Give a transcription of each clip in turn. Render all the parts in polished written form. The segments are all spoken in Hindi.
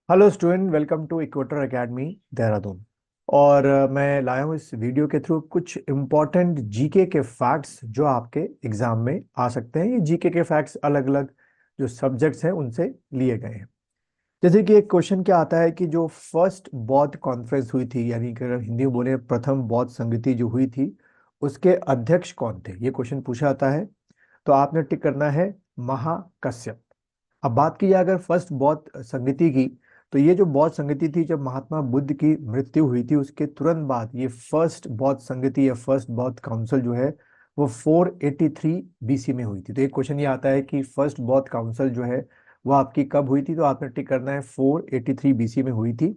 Hello student, welcome to Equator Academy Dehradun. और मैं लाया हूँ इस वीडियो के थ्रू कुछ इम्पोर्टेंट जीके के फैक्ट्स जो आपके एग्जाम में आ सकते हैं। ये जीके के फैक्ट्स अलग अलग जो सब्जेक्ट्स हैं उनसे लिए गए हैं। जैसे कि एक क्वेश्चन क्या आता है कि जो फर्स्ट बौद्ध कॉन्फ्रेंस हुई थी, यानी कि अगर हिंदी में बोले प्रथम बौद्ध संगति जो हुई थी, उसके अध्यक्ष कौन थे, ये क्वेश्चन पूछा जाता है। तो आपने टिक करना है महाकश्यप। अब बात की जाए अगर फर्स्ट बौद्ध संगति की, तो ये जो बौद्ध संगति थी, जब महात्मा बुद्ध की मृत्यु हुई थी उसके तुरंत बाद ये फर्स्ट बौद्ध संगति या फर्स्ट बौद्ध काउंसिल जो है वो 483 बीसी में हुई थी। तो एक क्वेश्चन ये आता है कि फर्स्ट बौद्ध काउंसिल जो है वो आपकी कब हुई थी, तो आपने टिक करना है 483 बीसी में हुई थी।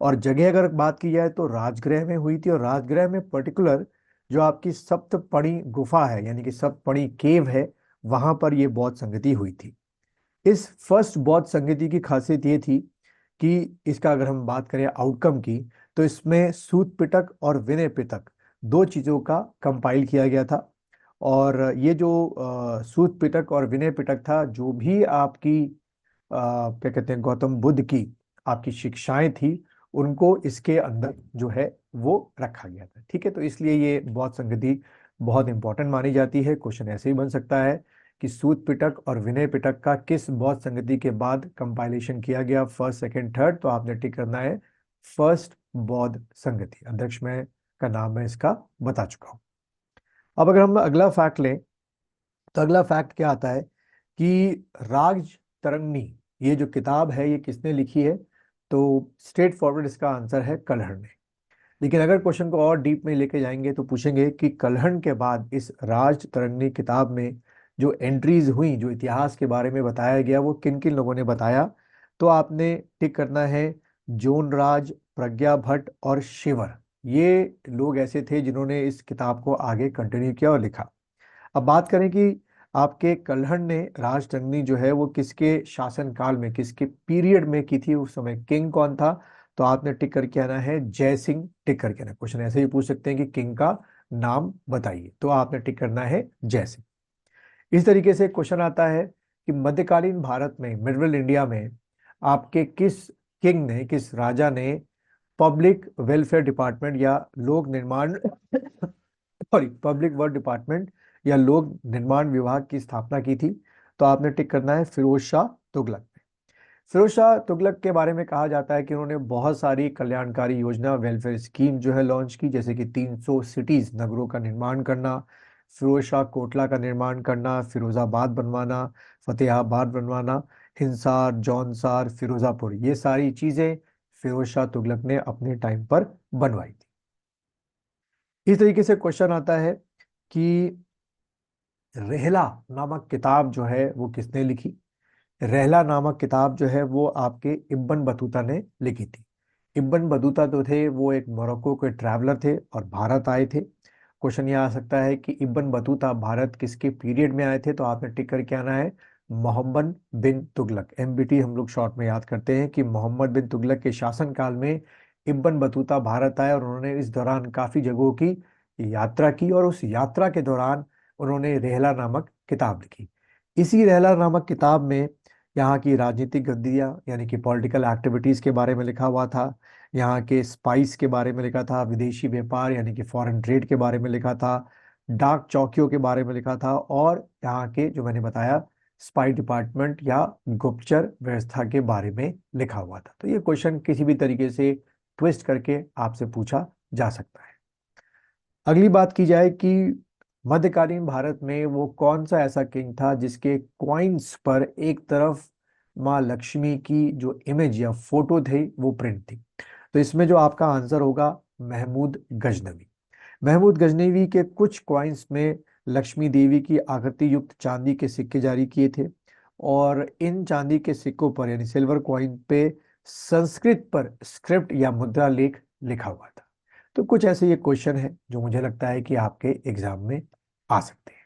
और जगह अगर बात की जाए तो राजगृह में हुई थी, और राजगृह में पर्टिकुलर जो आपकी सप्तपणी गुफा है यानी कि सप्तपणी केव है, वहां पर ये बौद्ध संगति हुई थी। इस फर्स्ट बौद्ध संगति की खासियत ये थी कि इसका अगर हम बात करें आउटकम की, तो इसमें सूत पिटक और विनय पिटक दो चीजों का कंपाइल किया गया था। और ये जो सूत पिटक और विनय पिटक था, जो भी आपकी क्या कहते हैं गौतम बुद्ध की आपकी शिक्षाएं थी, उनको इसके अंदर जो है वो रखा गया था। ठीक है, तो इसलिए ये बौद्ध संगति बहुत इंपॉर्टेंट मानी जाती है। क्वेश्चन ऐसे ही बन सकता है कि सूत पिटक और विनय पिटक का किस बौद्ध संगति के बाद कंपाइलेशन किया गया, फर्स्ट सेकंड थर्ड, तो आपने टिक करना है फर्स्ट बौद्ध संगति। अध्यक्ष में का नाम मैं इसका बता चुका हूं। अब अगर हम अगला फैक्ट लें, तो अगला फैक्ट क्या आता है कि राज तरंगनी, ये जो किताब है ये किसने लिखी है, तो स्ट्रेट फॉरवर्ड इसका आंसर है कल्हड़ ने। लेकिन अगर क्वेश्चन को और डीप में लेके जाएंगे तो पूछेंगे कि कल्हड़ के बाद इस राज तरंगनी किताब में जो एंट्रीज हुई, जो इतिहास के बारे में बताया गया, वो किन किन लोगों ने बताया, तो आपने टिक करना है जोन राज, प्रज्ञा भट्ट और शिवर। ये लोग ऐसे थे जिन्होंने इस किताब को आगे कंटिन्यू किया और लिखा। अब बात करें कि आपके कल्हड़ ने राजतंगनी जो है वो किसके शासनकाल में, किसके पीरियड में की थी, उस समय किंग कौन था, तो आपने टिक करके आना है जय सिंह। टिक करके आना, क्वेश्चन ऐसे ही पूछ सकते हैं कि किंग का नाम बताइए, तो आपने टिक करना है जय सिंह। इस तरीके से क्वेश्चन आता है कि मध्यकालीन भारत में, मिडिवल इंडिया में, आपके किस किंग ने, किस राजा ने पब्लिक वेलफेयर डिपार्टमेंट या लोक निर्माण सॉरी पब्लिक वर्क डिपार्टमेंट या लोक निर्माण विभाग की स्थापना की थी, तो आपने टिक करना है फिरोज शाह तुगलक। फिरोज शाह तुगलक के बारे में कहा जाता है कि उन्होंने बहुत सारी कल्याणकारी योजना, वेलफेयर स्कीम जो है लॉन्च की, जैसे कि 300 सिटीज, नगरों का निर्माण करना, फिरोज शाह कोटला का निर्माण करना, फिरोजाबाद बनवाना, फतेहाबाद बनवाना, हिंसार, जौनसार, फिरोजापुर, ये सारी चीजें फिरोज शाह तुगलक ने अपने टाइम पर बनवाई थी। इस तरीके से क्वेश्चन आता है कि रहला नामक किताब जो है वो किसने लिखी। रहला नामक किताब जो है वो आपके इब्न बतूता ने लिखी थी। इब्न बतूता तो थे वो एक मोरक्को के ट्रैवलर थे और भारत आए थे। क्वेश्चन ये आ सकता है कि इब्न बतूता भारत किसके पीरियड में आए थे, तो आपने टिक करके आना है मोहम्मद बिन तुगलक। एमबीटी हम लोग शॉर्ट में याद करते हैं कि मोहम्मद बिन तुगलक के शासनकाल में इब्न बतूता भारत आए, और उन्होंने इस दौरान काफी जगहों की यात्रा की, और उस यात्रा के दौरान उन्होंने रहला नामक किताब लिखी। इसी रहला नामक किताब में यहाँ की राजनीतिक गतिविधियाँ यानी कि पॉलिटिकल एक्टिविटीज के बारे में लिखा हुआ था, यहाँ के स्पाइस के बारे में लिखा था, विदेशी व्यापार यानी कि फॉरेन ट्रेड के बारे में लिखा था, डाक चौकियों के बारे में लिखा था, और यहाँ के जो मैंने बताया स्पाई डिपार्टमेंट या गुप्तचर व्यवस्था के बारे में लिखा हुआ था। तो ये क्वेश्चन किसी भी तरीके से ट्विस्ट करके आपसे पूछा जा सकता है। अगली बात की जाए कि मध्यकालीन भारत में वो कौन सा ऐसा किंग था जिसके क्वाइंस पर एक तरफ माँ लक्ष्मी की जो इमेज या फोटो थे वो प्रिंट थी, तो इसमें जो आपका आंसर होगा महमूद गजनवी। महमूद गजनवी के कुछ क्वाइंस में लक्ष्मी देवी की आकृति युक्त चांदी के सिक्के जारी किए थे, और इन चांदी के सिक्कों पर यानी सिल्वर क्वाइन पे संस्कृत पर स्क्रिप्ट या मुद्रा लेख लिखा हुआ था। तो कुछ ऐसे ये क्वेश्चन है जो मुझे लगता है कि आपके एग्जाम में आ सकते हैं।